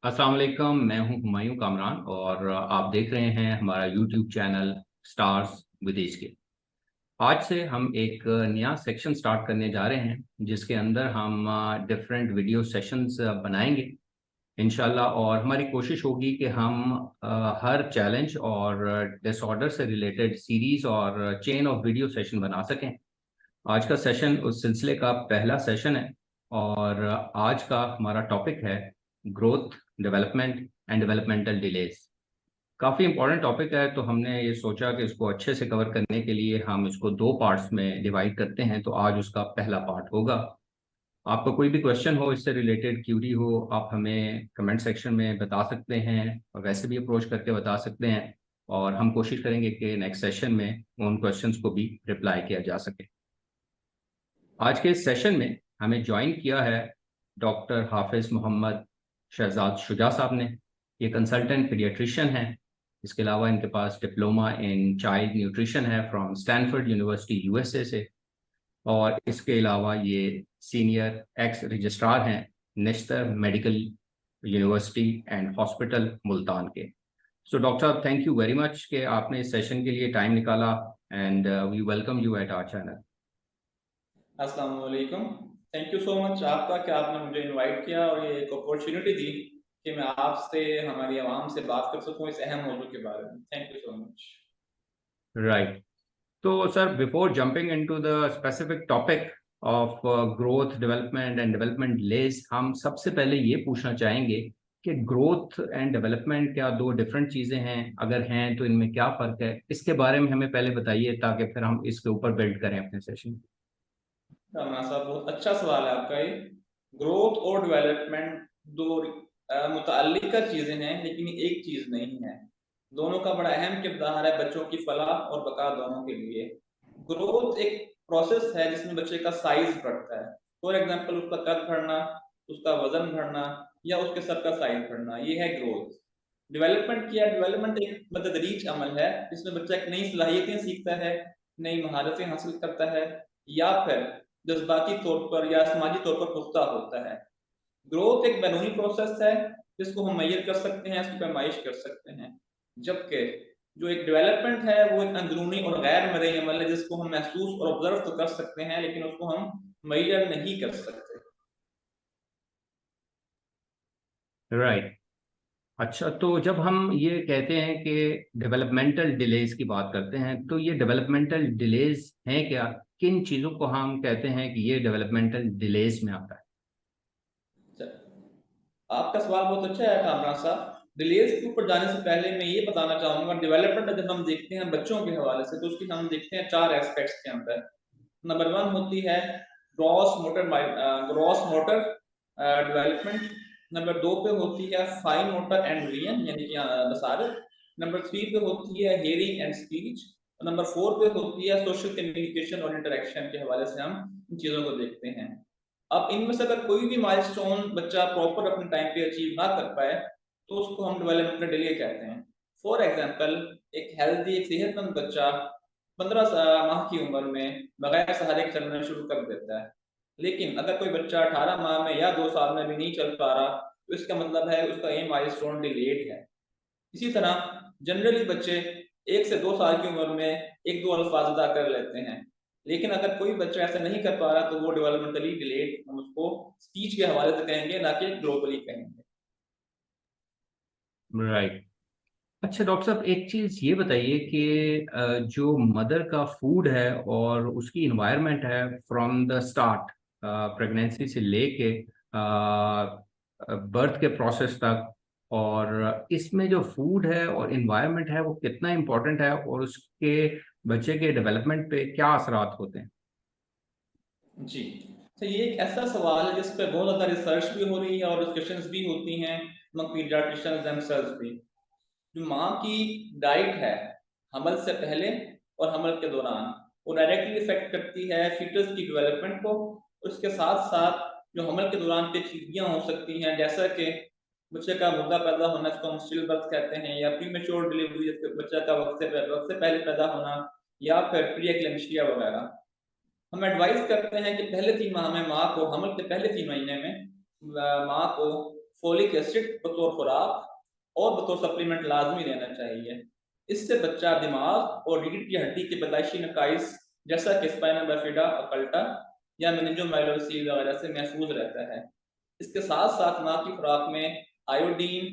अस्सलाम वालेकुम। मैं हूं हुमायूं कामरान और आप देख रहे हैं हमारा यूट्यूब चैनल स्टार्स विदेश के। आज से हम एक नया सेक्शन स्टार्ट करने जा रहे हैं जिसके अंदर हम डिफरेंट वीडियो सेशंस बनाएंगे इंशाल्लाह। और हमारी कोशिश होगी कि हम हर चैलेंज और डिसऑर्डर से रिलेटेड सीरीज और चेन ऑफ वीडियो सेशन बना सकें। आज का सेशन उस सिलसिले का पहला सेशन है और आज का हमारा टॉपिक है growth, development and developmental delays. काफ़ी इंपॉर्टेंट टॉपिक है, तो हमने ये सोचा कि इसको अच्छे से कवर करने के लिए हम इसको दो पार्ट्स में डिवाइड करते हैं। तो आज उसका पहला पार्ट होगा। आपका कोई भी क्वेश्चन हो, इससे रिलेटेड क्यूरी हो, आप हमें कमेंट सेक्शन में बता सकते हैं और वैसे भी अप्रोच करके बता सकते हैं। और हम कोशिश करेंगे कि नेक्स्ट सेशन में उन क्वेश्चंस को भी रिप्लाई किया जा सके। आज के इस सेशन में हमें ज्वाइन किया है डॉक्टर हाफिज मोहम्मद शहजाद शुजा साहब ने। ये कंसल्टेंट पीडियाट्रिशियन हैं। इसके अलावा इनके पास डिप्लोमा इन चाइल्ड न्यूट्रिशन है फ्रॉम स्टैनफोर्ड यूनिवर्सिटी यूएसए से। और इसके अलावा ये सीनियर एक्स रजिस्ट्रार हैं national medical university and hospital Multan के। सो डॉक्टर साहब, थैंक यू वेरी मच कि आपने इस सेशन के लिए टाइम निकाला and we welcome you at our channel. अस्सलाम वालेकुम। थैंक यू सो मच आपका कि आपने मुझे इनवाइट किया और ये एक अपॉर्चुनिटी दी कि मैं आपसे हमारी आवाम से बात कर सकूं इस अहम मौजू के बारे में। Thank you so much. Right. तो sir, before jumping into the specific topic of growth, development and development less, हम सबसे पहले ये पूछना चाहेंगे कि ग्रोथ एंड डेवलपमेंट क्या दो डिफरेंट चीज़ें हैं? अगर हैं तो इनमें क्या फ़र्क है? इसके बारे में हमें पहले बताइए ताकि फिर हम इसके ऊपर बिल्ड करें अपने सेशन। रमना साहब, बहुत अच्छा सवाल है आपका ये। ग्रोथ और डेवलपमेंट दो मुतअल्लिका चीज़ें हैं, लेकिन एक चीज़ नहीं है। दोनों का बड़ा अहम किरदार है बच्चों की फलाह और बका दोनों के लिए। ग्रोथ एक प्रोसेस है जिसमें बच्चे का साइज बढ़ता है। फॉर एग्जांपल, उसका कद बढ़ना, उसका वजन बढ़ना या उसके सर का साइज बढ़ना, ये है ग्रोथ। डेवलपमेंट एक मतदरीज अमल है जिसमें बच्चा एक नई सलाहियतें सीखता है, नई महारतें हासिल करता है या फिर जज्बाती तौर पर या समाजी तौर पर पुख्ता होता है। ग्रोथ एक बैरूनी प्रोसेस है जिसको हम मेजर कर सकते हैं, इसकी पैमाइश कर सकते हैं। जबकि जो एक डेवलपमेंट है वो एक अंदरूनी और गैर मरई अमल है जिसको हम महसूस और ऑब्जर्व तो कर सकते हैं, लेकिन उसको हम मेजर नहीं कर सकते। राइट। अच्छा, तो जब हम ये कहते हैं कि डेवलपमेंटल डिलेज की बात करते हैं, तो ये डेवलपमेंटल डिलेज हैं क्या? किन चीज़ों को हम कहते हैं कि ये डेवलपमेंटल डिलेज में आता है? आपका सवाल बहुत अच्छा है कामरान साहब। डिलेज के ऊपर जाने से पहले मैं ये बताना चाहूंगा, डेवलपमेंट जब हम देखते हैं बच्चों के हवाले से तो उसकी हम देखते हैं चार एस्पेक्ट्स के अंदर। नंबर वन होती है ग्रॉस मोटर डेवलपमेंट। नंबर दो पे होती है फाइन मोटर एंड विजन यानी कि बसारत। नंबर थ्री पे होती है hearing and speech. Number four पे होती है सोशल कम्युनिकेशन और इंटरेक्शन के हवाले से हम इन चीज़ों को देखते हैं। अब इनमें से अगर कोई भी माइलस्टोन बच्चा प्रॉपर अपने टाइम पे अचीव ना कर पाए तो उसको हम डेवलपमेंटल डिले कहते हैं। फॉर एग्जांपल, एक हेल्दी, एक सेहतमंद बच्चा 15 माह की उम्र में बगैर सहारे के चलना शुरू कर देता है। लेकिन अगर कोई बच्चा 18 माह में या 2 साल में भी नहीं चल पा रहा तो इसका मतलब है उसका ये माइलस्टोन डिलेड है। इसी तरह जनरली बच्चे 1 से 2 साल की उम्र में एक दो अल्फाज अदा कर लेते हैं। लेकिन अगर कोई बच्चा ऐसा नहीं कर पा रहा तो वो डेवलपमेंटली डिलेड, हम उसको स्पीच के हवाले से कहेंगे, ना कि ग्लोबली कहेंगे। राइट। अच्छा डॉक्टर साहब, एक चीज़ ये बताइए कि जो मदर का फूड है और उसकी इन्वायरमेंट है फ्रॉम द स्टार्ट, प्रेगनेंसी से लेके बर्थ के प्रोसेस तक, और इसमें जो फूड है और इन्वायरमेंट है वो कितना इम्पोर्टेंट है और उसके बच्चे के डेवलपमेंट पे क्या असरात होते हैं? जी, तो ये एक ऐसा सवाल है जिस पे बहुत ज़्यादा रिसर्च भी हो रही है और डिस्कशंस भी होती हैं among pediatricians themselves भी। जो माँ की डाइट है हमल से पहले और हमल के दौरान, वो डायरेक्टली इफेक्ट करती है फीटस की डेवलपमेंट को। उसके साथ साथ जो हमल के दौरान पेचीदगियाँ हो सकती हैं, जैसा कि बच्चे का मुर्दा पैदा होना जिसको हम स्टिल बर्थ कहते हैं, या प्री मेच्योर डिलीवरी बच्चे का वक्त से पहले पैदा होना, या फिर प्री एक्लेम्पशिया वगैरह। हम एडवाइस करते हैं कि पहले 3 माह में माँ को, हमल के पहले 3 महीने में माँ को फोलिक एसिड बतौर खुराक और बतौर सप्लीमेंट लाजमी लेना चाहिए। इससे बच्चा दिमाग और रीढ़ की हड्डी के पैदाइशी नकाइस जैसा कि स्पाइनल बिफिडा अकल्टा या मेनिंजोमाइलोसिस वगैरह से महफूज रहता है। इसके साथ साथ माँ की खुराक में iodine,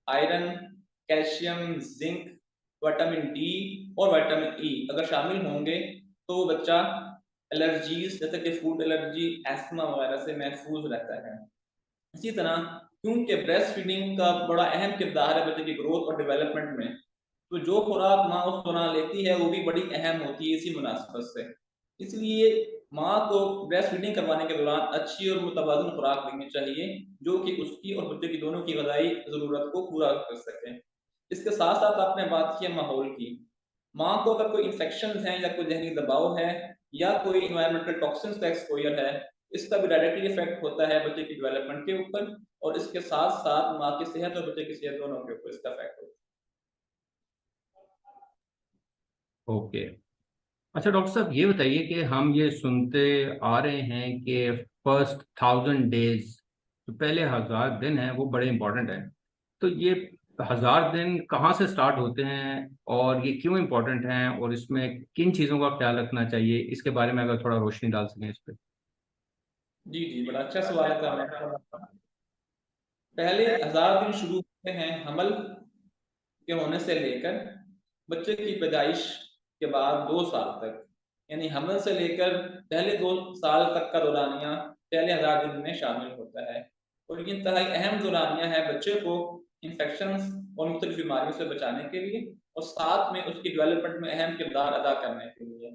iron, calcium, zinc, vitamin D और विटामिन ई अगर शामिल होंगे तो बच्चा एलर्जीज जैसे कि फूड एलर्जी, एस्थमा वगैरह से महफूज रहता है। इसी तरह क्योंकि ब्रेस्ट फीडिंग का बड़ा अहम किरदार है बच्चे की ग्रोथ और डेवलपमेंट में, तो जो खुराक माँ उस दौरान लेती है वो भी बड़ी अहम होती है इसी मुनासबत से। इसलिए माँ को ब्रेस्ट फीडिंग करवाने के दौरान अच्छी और मुतवाज़िन खुराक देनी चाहिए जो कि उसकी और बच्चे की दोनों की ग़िज़ाई ज़रूरत को पूरा कर सके। इसके साथ साथ आपने बात की है माहौल की। माँ को अगर कोई इन्फेक्शन है या कोई जहनी दबाव है या कोई इन्वायरमेंटल टॉक्सिन्स का एक्सपोजर है, इसका भी डायरेक्टली इफेक्ट होता है बच्चे की डेवलपमेंट के ऊपर और इसके साथ साथ माँ की सेहत और बच्चे की सेहत दोनों के ऊपर इसका इफेक्ट होता है। ओके। अच्छा डॉक्टर साहब, ये बताइए कि हम ये सुनते आ रहे हैं कि फर्स्ट 1000 डेज, जो पहले 1000 दिन हैं, वो बड़े इंपॉर्टेंट हैं। तो ये 1000 दिन कहाँ से स्टार्ट होते हैं और ये क्यों इंपॉर्टेंट हैं और इसमें किन चीज़ों का ख्याल रखना चाहिए, इसके बारे में अगर थोड़ा रोशनी डाल सकें इस पर। जी जी, बड़ा अच्छा सवाल है आपका। पहले 1000 दिन शुरू होते हैं हमल के होने से लेकर बच्चे की पैदाइश के बाद 2 साल तक, यानी हमल से लेकर पहले 2 साल तक का दौरानिया पहले 1000 दिन में शामिल होता है और ये इंतहाई अहम दौरानिया है बच्चे को इन्फेक्शन और मुख्तलिफ बीमारियों से बचाने के लिए और साथ में उसकी डेवलपमेंट में अहम किरदार अदा करने के लिए।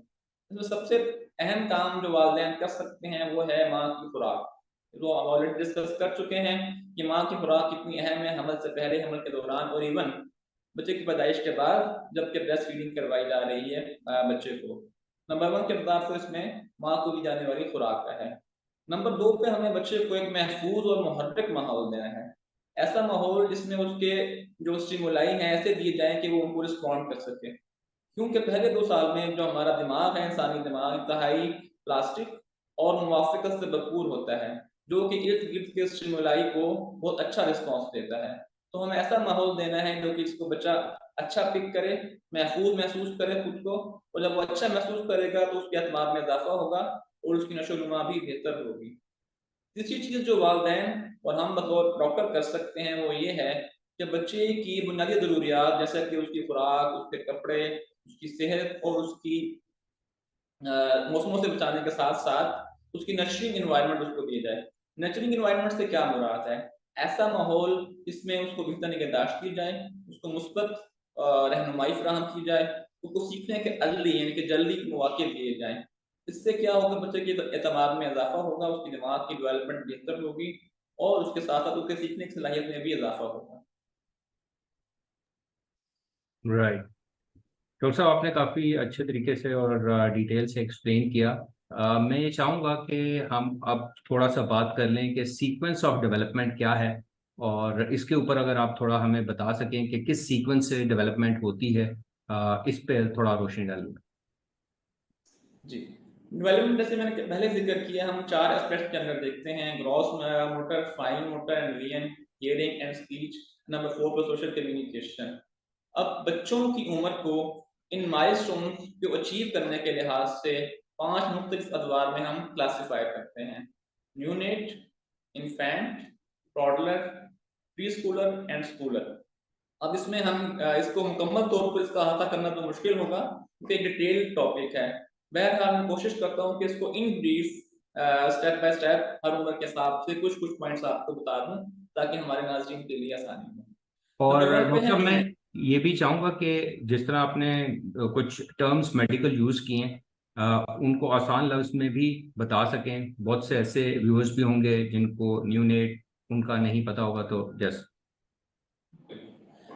इसमें सबसे अहम काम जो वालिदैन कर सकते हैं वो है माँ की खुराक। जो हम ऑलरेडी डिस्कस कर चुके हैं कि माँ की खुराक कितनी अहम है हमल से पहले, हमल के दौरान और इवन बच्चे की पैदाइश के बाद जबकि ब्रेस्ट फीडिंग करवाई जा रही है बच्चे को। नंबर 1 किरदार तो इसमें माँ को दी जाने वाली खुराक का है। नंबर 2 पे हमें बच्चे को एक महफूज और मुहर्रिक माहौल देना है। ऐसा माहौल जिसमें उसके जो स्टिमुलाई हैं ऐसे दिए जाएं कि वो उनको रिस्पॉन्ड कर सके। क्योंकि पहले 2 साल में जो हमारा दिमाग है, इंसानी दिमाग इंतहाई प्लास्टिक और मुवाफ़क़त से भरपूर होता है, जो कि इर्द-गिर्द के स्टिमुलाई को बहुत अच्छा रिस्पॉन्स देता है। तो हमें ऐसा माहौल देना है जो कि इसको बच्चा अच्छा पिक करे, महफूज़ महसूस करे खुद को और जब वो अच्छा महसूस करेगा तो उसके एतमाद में इज़ाफ़ा होगा और उसकी नशो-नुमा भी बेहतर होगी। तीसरी चीज़ जो वालिदैन और हम बतौर डॉक्टर कर सकते हैं वो ये है कि बच्चे की बुनियादी ज़रूरियात जैसे कि उसकी खुराक, उसके कपड़े, उसकी सेहत और उसकी मौसमों से बचाने के साथ-साथ उसकी नर्चरिंग एनवायरनमेंट उसको दिया जाए। नर्चरिंग एनवायरनमेंट से क्या मुराद है? ऐसा माहौल जिसमें उसको बेहतर निगहदाश्त की जाए, उसको मुस्बत रहनुमाई फ़राहम की जाए, उसको सीखने के अदली यानी कि जल्दी मौके दिए जाएँ। इससे क्या होगा बच्चे के एतमाद में इज़ाफ़ा होगा, उसके दिमाग की डेवलपमेंट बेहतर होगी और उसके साथ-साथ उसके सीखने की सलाहियत में भी इज़ाफ़ा होगा। राइट। डॉक्टर साहब, आपने काफ़ी अच्छे तरीके से और डिटेल से एक्सप्लेन किया। मैं ये चाहूँगा कि हम अब थोड़ा सा बात कर लें कि सीक्वेंस ऑफ डेवलपमेंट क्या है और इसके ऊपर अगर आप थोड़ा हमें बता सकें कि किस सीक्वेंस से डेवलपमेंट होती है, इस पे थोड़ा रोशनी डालिए। जी। डेवलपमेंट जैसे मैंने पहले ज़िक्र किया हम 4 एस्पेक्ट्स के अंदर देखते हैं gross motor, fine motor and vision, hearing and speech, number 4 पे सोशल कम्युनिकेशन। अब बच्चों की उम्र को इन माइलस्टोन्स को अचीव करने के लिहाज से 5 मुख्तलिफ अदवार में हम क्लासिफाई करते हैं। Neonate, infant, toddler, pre-Schuler and Schuler. अब इसमें हम इसको मुकम्मल तौर पर इसका अहाता करना तो मुश्किल होगा क्योंकि एक डिटेल्ड टॉपिक है। बहरहाल मैं कोशिश करता हूँ कि इसको in brief step by step हर उम्र के हिसाब से कुछ-कुछ पॉइंट्स आपको बता दूँ ताकि हमारे नाज़रीन के लिए आसानी हो। और नंबर 1 पे डॉक्टर है साहब, मैं न्यूनेट। ये भी चाहूँगा कि जिस तरह आपने कुछ टर्म्स मेडिकल यूज़ किए हैं, उनको आसान लफ्ज़ में भी बता सकें। बहुत से ऐसे व्यूअर्स भी होंगे जिनको न्यूनेट उनका नहीं पता होगा, तो जस्ट।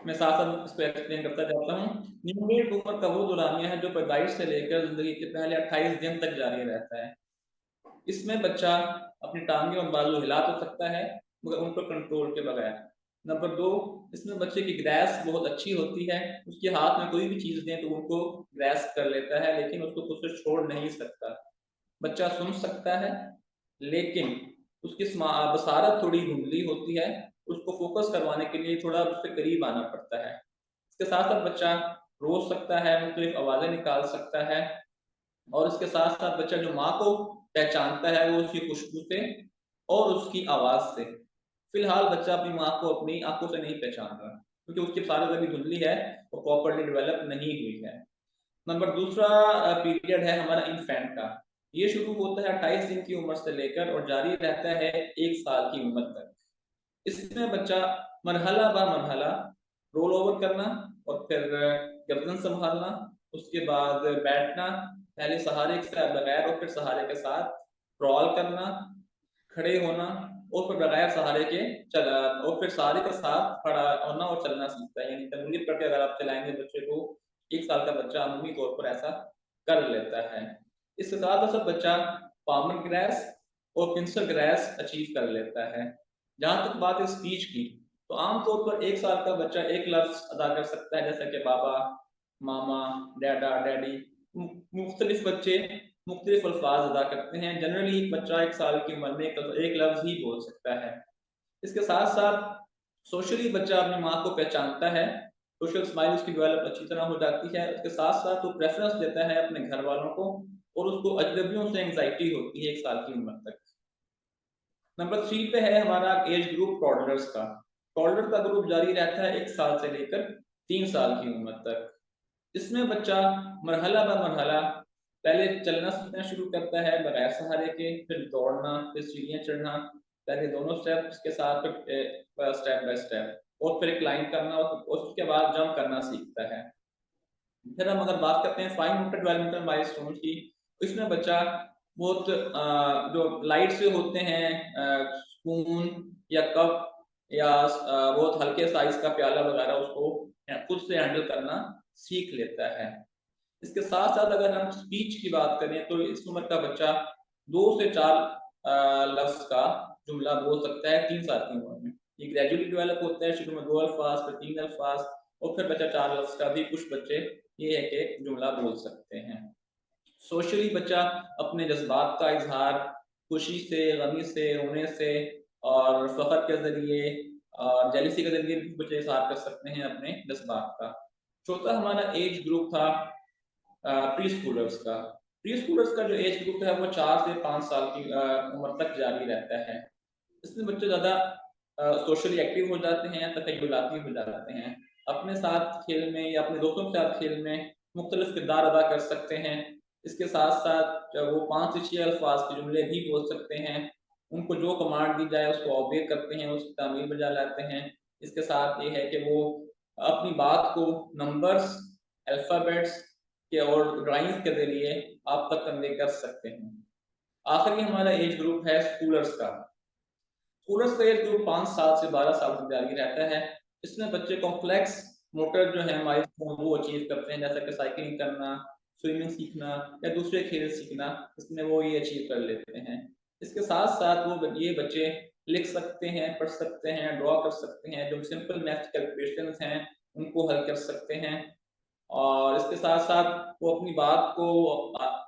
मैं साथ-साथ इसको एक्सप्लेन करता जाता हूँ। न्यूनेट उम्र का वो दौरानिया है जो पैदाइश से लेकर ज़िंदगी के पहले 28 दिन तक जारी रहता है। इसमें बच्चा अपनी टाँगें और बाजू हिला तो सकता है मगर उन पर कंट्रोल के बगैर। नंबर 2, इसमें बच्चे की ग्रैस्प बहुत अच्छी होती है। उसके हाथ में कोई भी चीज़ दें तो उनको ग्रैस्प कर लेता है लेकिन उसको खुद से छोड़ नहीं सकता। बच्चा सुन सकता है लेकिन उसकी बसारत थोड़ी धुंधली होती है उसको फोकस करवाने के लिए थोड़ा उसके करीब आना पड़ता है। इसके साथ साथ बच्चा रो सकता है, मुख्तलिफ आवाज़ें निकाल सकता है, और इसके साथ साथ बच्चा जो माँ को पहचानता है वो उसकी खुशबू से और उसकी आवाज़ से। फिलहाल बच्चा अपनी माँ को अपनी आंखों से नहीं पहचान रहा, क्योंकि उसकी सारी अभी धुंधली है, वो प्रॉपर्ली डेवलप नहीं हुई है। नंबर दूसरा पीरियड है हमारा इन्फेंट का। ये शुरू होता है 28 दिन की उम्र से लेकर और जारी रहता है 1 साल की उम्र तक। इसमें बच्चा मरहला ब मरहला रोल ओवर करना और फिर गर्दन संभालना, उसके बाद बैठना, पहले सहारे के बगैर और फिर सहारे के साथ क्रॉल करना, खड़े होना और फिर बगैर सहारे के चला, और फिर सहारे के साथ खड़ा होना और चलना सीखता है। यानी तंगुली करके अगर आप चलाएंगे बच्चे को, 1 साल का बच्चा अमूमी तौर पर ऐसा कर लेता है। इसके साथ साथ बच्चा पामर ग्रास और पिंसल ग्रास अचीव कर लेता है। जहाँ तक बात है स्पीच की, तो आमतौर पर 1 साल का बच्चा एक लफ्ज अदा कर सकता है, जैसा कि बाबा, मामा, डैडा, डैडी। मुख्तलिफ बच्चे मुख्तलिफ अल्फाज अदा करते हैं। जनरली एक बच्चा 1 साल की उम्र में एक लफ्ज ही बोल सकता है। इसके साथ साथ सोशली बच्चा अपनी माँ को पहचानता है, सोशल स्माइल उसकी डेवलप अच्छी तरह हो जाती है। उसके साथ साथ वो प्रेफरेंस देता है अपने घर वालों को, और उसको अजनबियों से एंग्जाइटी होती है 1 साल की उम्र तक। नंबर 3 पे है हमारा एज ग्रुप टॉडलर्स का। टॉडलर का ग्रुप जारी रहता है 1 साल से लेकर 3 साल की उम्र तक। इसमें बच्चा मरहला ब मरहला पहले चलना सीखना शुरू करता है बगैर सहारे के, फिर दौड़ना, फिर सीढ़ियाँ चढ़ना, पहले दोनों स्टेप, उसके साथ फिर स्टेप बाय स्टेप, और फिर क्लाइंब करना, और उसके बाद जंप करना सीखता है। फिर हम अगर बात करते हैं फाइन मोटर डेवलपमेंटल माइलस्टोन्स की, तो इसमें बच्चा बहुत जो लाइट से होते हैं, स्पून या कप या बहुत हल्के साइज का प्याला वगैरह, उसको खुद से हैंडल करना सीख लेता है। इसके साथ साथ अगर हम स्पीच की बात करें, तो इस उम्र का बच्चा 2 से 4 लफ्ज का जुमला बोल सकता है 3 साल की उम्र में। ये ग्रेजुअली डेवलप होता है, शुरू में 2 अल्फाज, फिर 3 अल्फाज, और फिर बच्चा 4 लफ्ज का भी, कुछ बच्चे ये है कि जुमला बोल सकते हैं। सोशली बच्चा अपने जज्बात का इजहार खुशी से, गमी से, रोने से और फख्र के ज़रिए और जेलसी के ज़रिए भी बच्चे इजहार कर सकते हैं अपने जज्बात का। चौथा हमारा एज ग्रुप था प्री स्कूलर्स का। प्री स्कूलर्स का जो एज ग्रुप है वो 4 से 5 साल की उम्र तक जारी रहता है। इसमें बच्चे ज़्यादा सोशली एक्टिव हो जाते हैं, तख़य्युलाती हो जाते हैं। अपने साथ खेल में या अपने दोस्तों के साथ खेल में मुख्तलिफ किरदार अदा कर सकते हैं। इसके साथ साथ वो 5 से 6 अल्फाज के जुमले भी बोल सकते हैं। उनको जो कमांड दी जाए उसको ऑबे करते हैं, उसकी तामील बजा लाते हैं। इसके साथ ये है कि वो अपनी बात को नंबर्स, अल्फ़ाबेट्स के और ड्राइंग्स के ज़रिए आप तक कन्वे कर सकते हैं। आखिरी हमारा एज ग्रुप है स्कूलर्स का। स्कूलर्स का एज ग्रुप 5 साल से 12 साल तक जारी रहता है। इसमें बच्चे कॉम्प्लेक्स मोटर जो है माइलस्टोन वो अचीव करते हैं, जैसा कि साइकिलिंग करना, स्विमिंग सीखना या दूसरे खेल सीखना, इसमें वो ये अचीव कर लेते हैं। इसके साथ साथ ये बच्चे लिख सकते हैं, पढ़ सकते हैं, ड्रॉ कर सकते हैं, जो सिंपल मैथ कैलकुलेशंस हैं उनको हल कर सकते हैं, और इसके साथ-साथ वो अपनी बात को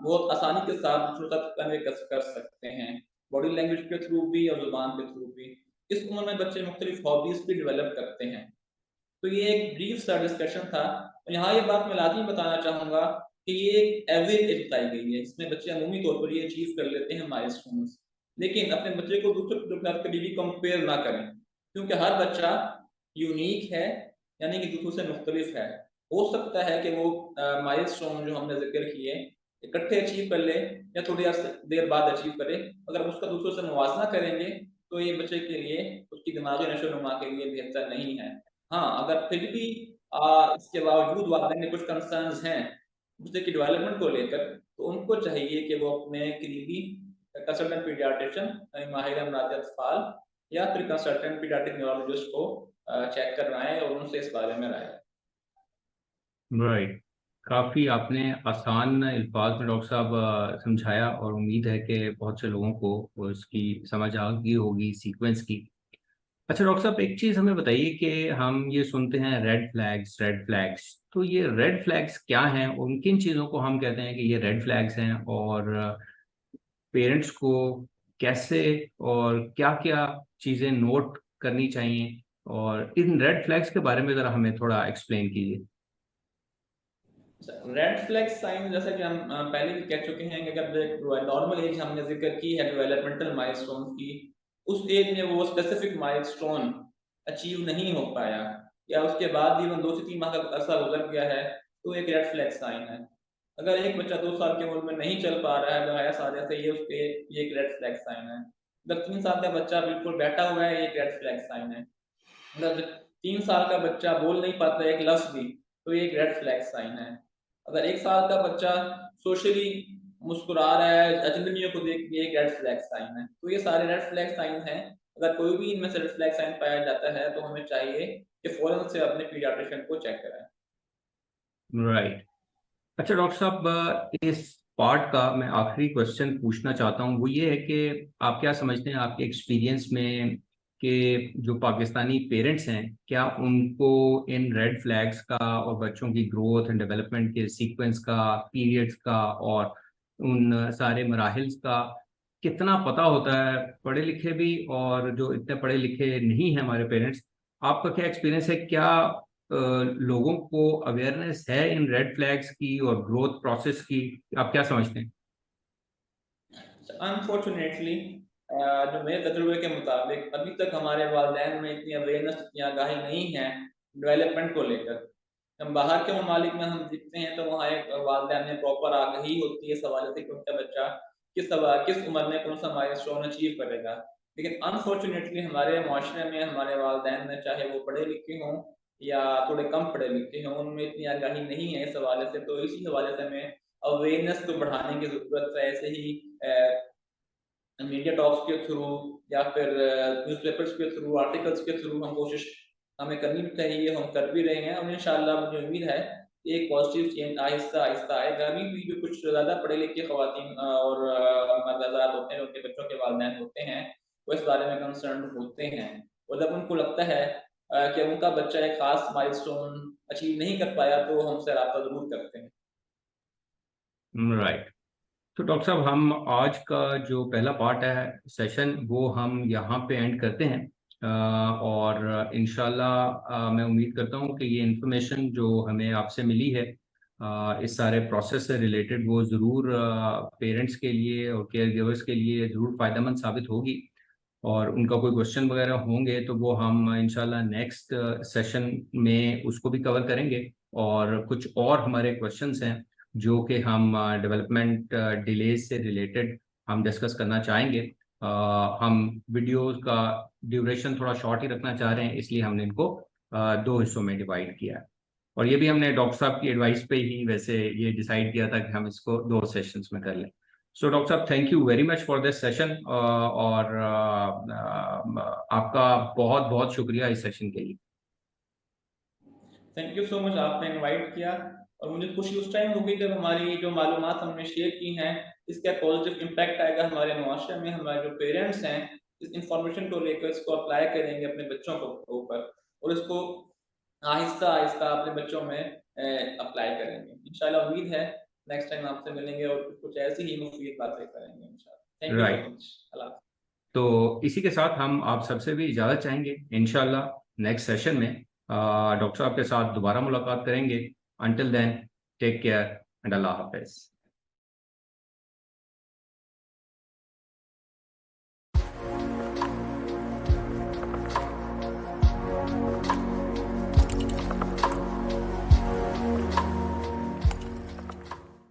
बहुत आसानी के साथ दूसरों तक कन्वे कर सकते हैं, बॉडी लैंग्वेज के थ्रू भी और ज़ुबान के थ्रू भी। इस उम्र में बच्चे मुख्तलिफ हॉबीज़ भी डेवलप करते हैं। तो ये एक ब्रीफ सा डिस्कशन था। यहाँ ये बात मैं लाज़मी बताना चाहूँगा कि ये एक एवरेज एज बताई गई है, इसमें बच्चे अमूमी तौर पर ये अचीव कर लेते हैं माइलस्टोन्स। लेकिन अपने बच्चे को दूसरों के साथ कभी भी कंपेयर ना करें, क्योंकि हर बच्चा यूनिक है, यानी कि दूसरों से मुख्तलिफ है। हो सकता है कि वो माइलस्टोन जो हमने ज़िक्र किए, इकट्ठे अचीव कर ले या थोड़ी देर बाद अचीव करे। अगर उसका दूसरों से मुवाज़ना करेंगे, तो ये बच्चे के लिए, उसकी दिमागी नशो-नुमा के लिए बेहतर नहीं है। हाँ, अगर फिर भी इसके बावजूद वालिदैन में कुछ कंसर्न्स हैं बच्चे की डेवलपमेंट को लेकर, तो उनको चाहिए कि वो अपने करीबी कंसल्टेंट पीडियाट्रिशियन यानी माहिर अमराद अत्फाल या फिर कंसल्टेंट पीडियाट्रिक न्यूरोलॉजिस्ट को चेक करवाएँ और उनसे इस बारे में राय लें। राइट। काफ़ी आपने आसान अल्फाज में डॉक्टर साहब समझाया, और उम्मीद है कि बहुत से लोगों को वो इसकी समझ आ गई होगी सीक्वेंस की। अच्छा डॉक्टर साहब, एक चीज़ हमें बताइए कि हम ये सुनते हैं रेड फ्लैग्स, तो ये रेड फ्लैग्स क्या हैं? उन किन चीज़ों को हम कहते हैं कि ये रेड फ्लैग्स हैं, और पेरेंट्स को कैसे और क्या-क्या चीज़ें नोट करनी चाहिए, और इन रेड फ्लैग्स के बारे में ज़रा हमें थोड़ा एक्सप्लेन कीजिए। रेड फ्लैग साइन जैसा कि हम पहले भी कह चुके हैं कि अगर नॉर्मल एज हमने जिक्र की है डेवलपमेंटल माइलस्टोन की, उस एज में वो स्पेसिफिक माइलस्टोन अचीव नहीं हो पाया, या उसके बाद भी वो 2 से 3 माह का अरसा गुजर गया है, तो एक रेड फ्लैग साइन है। अगर एक बच्चा 2 साल की उम्र में नहीं चल पा रहा है बगैर सहारे से, ये एक रेड फ्लैग साइन है। अगर 3 साल का बच्चा बिल्कुल बैठा हुआ है, ये एक रेड फ्लैग साइन है। अगर 3 साल का बच्चा बोल नहीं पाता एक लफ्ज़ भी, तो ये एक रेड फ्लैग साइन है। अगर 1 साल का बच्चा सोशली मुस्कुरा रहा है अजनबियों को देख के, एक रेड फ्लैग साइन है। तो ये सारे रेड फ्लैग साइन हैं। अगर कोई भी इनमें से रेड फ्लैग साइन पाया जाता है तो हमें चाहिए कि फ़ौरन से अपने पीडियाट्रिशियन को चेक कराएँ। राइट। अच्छा डॉक्टर साहब, इस पार्ट का मैं आखिरी क्वेश्चन पूछना चाहता हूँ, वो ये है कि आप क्या समझते हैं आपके एक्सपीरियंस में कि जो पाकिस्तानी पेरेंट्स हैं, क्या उनको इन रेड फ्लैग्स का और बच्चों की ग्रोथ एंड डेवलपमेंट के सीक्वेंस का, पीरियड्स का और उन सारे मराहिल्स का कितना पता होता है? पढ़े लिखे भी और जो इतने पढ़े लिखे नहीं हैं हमारे पेरेंट्स, आपका क्या एक्सपीरियंस है? क्या लोगों को अवेयरनेस है इन रेड फ्लैग्स की और ग्रोथ प्रोसेस की? आप क्या समझते हैं? अनफॉर्चुनेटली जो मेरे तजुर्बे के मुताबिक अभी तक हमारे वालिदैन में इतनी अवेयरनेस, इतनी आगाही नहीं है डेवलपमेंट को लेकर। हम बाहर के ममालिक में हम देखते हैं तो वहाँ एक वालिदैन में प्रॉपर आगाही होती है इस हवाले से कि उनका बच्चा किस उम्र में कौन सा माइलस्टोन अचीव करेगा। लेकिन अनफॉर्चुनेटली हमारे माशरे में, हमारे वालिदैन में, चाहे वो पढ़े लिखे हों या थोड़े कम पढ़े लिखे हों, उनमें इतनी आगाही नहीं है इस हवाले से। तो इसी हवाले से हमें अवेयरनेस को बढ़ाने की ज़रूरत है। ऐसे ही मीडिया टॉक्स के थ्रू या फिर न्यूज़पेपर्स के थ्रू, आर्टिकल्स के थ्रू हम कोशिश हमें करनी भी चाहिए, हम कर भी रहे हैं, और इंशाअल्लाह मुझे उम्मीद है कि एक पॉजिटिव चेंज आहिस्ता-आहिस्ता आएगा। अभी भी जो कुछ ज़्यादा पढ़े लिखे ख़वातीन और मर्द हज़रात होते हैं, उनके बच्चों के वालिदैन होते हैं, वो इस बारे में कंसर्न्ड होते हैं। और जब उनको लगता है कि उनका बच्चा एक ख़ास माइलस्टोन अचीव नहीं कर पाया, तो वो हमसे राब्ता ज़रूर करते हैं। राइट। तो डॉक्टर साहब, हम आज का जो पहला पार्ट है सेशन, वो हम यहाँ पे एंड करते हैं। और इंशाल्लाह मैं उम्मीद करता हूँ कि ये इन्फॉर्मेशन जो हमें आपसे मिली है इस सारे प्रोसेस से रिलेटेड, वो ज़रूर पेरेंट्स के लिए और केयर गिवर्स के लिए ज़रूर फ़ायदेमंद साबित होगी। और उनका कोई क्वेश्चन वगैरह होंगे तो वो हम इंशाल्लाह नेक्स्ट सेशन में उसको भी कवर करेंगे। और कुछ और हमारे क्वेश्चंस हैं जो कि हम डेवलपमेंट डिलेज से रिलेटेड हम डिस्कस करना चाहेंगे। हम वीडियोस का ड्यूरेशन थोड़ा शॉर्ट ही रखना चाह रहे हैं, इसलिए हमने इनको 2 हिस्सों में डिवाइड किया है। और ये भी हमने डॉक्टर साहब की एडवाइस पे ही वैसे ये डिसाइड किया था कि हम इसको 2 सेशंस में कर लें। सो डॉक्टर साहब, thank you very much for this session, और आपका बहुत बहुत शुक्रिया इस सेशन के लिए। थैंक यू सो मच, आपने इनवाइट किया। और मुझे खुशी उस टाइम हो गई जब हमारी जो मालूमात हमने शेयर की हैं, इसका पॉजिटिव इम्पैक्ट आएगा हमारे मुआशरे में। हमारे जो पेरेंट्स हैं इस इंफॉर्मेशन को लेकर इसको अप्लाई करेंगे अपने बच्चों को ऊपर, और इसको आहिस्ता आहिस्ता अपने बच्चों में अप्लाई करेंगे। इंशाल्लाह उम्मीद है नेक्स्ट टाइम आपसे मिलेंगे और कुछ ऐसी ही मुफीद बातें करेंगे इंशाल्लाह। Thank you so right. Much. अल्लाह। तो इसी के साथ हम आप सबसे भी इजाज़त चाहेंगे। इंशाल्लाह नेक्स्ट सेशन में डॉक्टर साहब के साथ दोबारा मुलाकात करेंगे। Until then, take care and अल्लाह हाफिज़।